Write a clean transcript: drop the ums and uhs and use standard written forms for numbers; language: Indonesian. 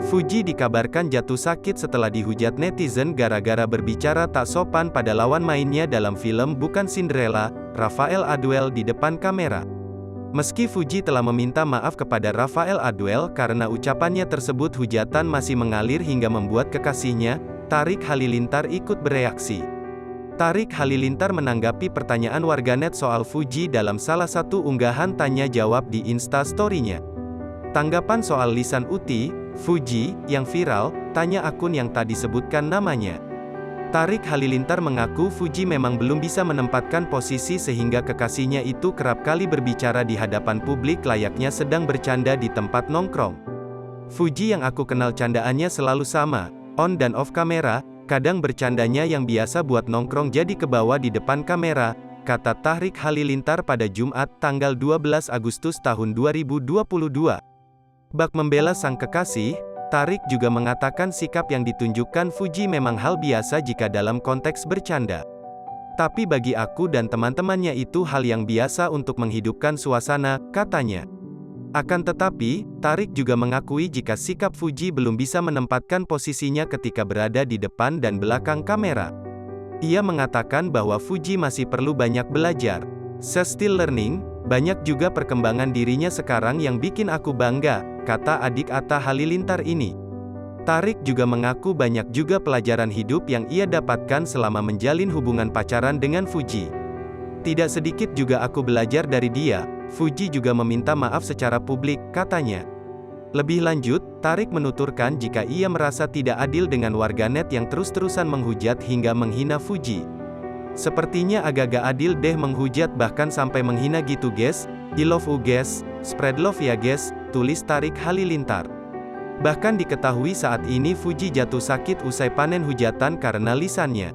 Fuji dikabarkan jatuh sakit setelah dihujat netizen gara-gara berbicara tak sopan pada lawan mainnya dalam film Bukan Cinderella, Rafael Aduel di depan kamera. Meski Fuji telah meminta maaf kepada Rafael Aduel karena ucapannya tersebut, hujatan masih mengalir hingga membuat kekasihnya, Tarik Halilintar, ikut bereaksi. Tarik Halilintar menanggapi pertanyaan warganet soal Fuji dalam salah satu unggahan tanya jawab di Insta Story-nya. Tanggapan soal lisan Uti, Fuji, yang viral, tanya akun yang tak disebutkan namanya. Tarik Halilintar mengaku Fuji memang belum bisa menempatkan posisi sehingga kekasihnya itu kerap kali berbicara di hadapan publik layaknya sedang bercanda di tempat nongkrong. Fuji yang aku kenal candaannya selalu sama, on dan off kamera, kadang bercandanya yang biasa buat nongkrong jadi kebawa di depan kamera, kata Tarik Halilintar pada Jumat, tanggal 12 Agustus tahun 2022. Bak membela sang kekasih, Tarik juga mengatakan sikap yang ditunjukkan Fuji memang hal biasa jika dalam konteks bercanda. Tapi bagi aku dan teman-temannya itu hal yang biasa untuk menghidupkan suasana, katanya. Akan tetapi, Tarik juga mengakui jika sikap Fuji belum bisa menempatkan posisinya ketika berada di depan dan belakang kamera. Ia mengatakan bahwa Fuji masih perlu banyak belajar. Still learning, banyak juga perkembangan dirinya sekarang yang bikin aku bangga, kata adik Atta Halilintar ini. Tarik juga mengaku banyak juga pelajaran hidup yang ia dapatkan selama menjalin hubungan pacaran dengan Fuji. Tidak sedikit juga aku belajar dari dia. Fuji juga meminta maaf secara publik, katanya. Lebih lanjut, Tarik menuturkan jika ia merasa tidak adil dengan warganet yang terus-terusan menghujat hingga menghina Fuji. Sepertinya agak-agak adil deh menghujat bahkan sampai menghina gitu guys. I love you guys, spread love ya guys, tulis Tarik Halilintar. Bahkan diketahui saat ini Fuji jatuh sakit usai panen hujatan karena lisannya.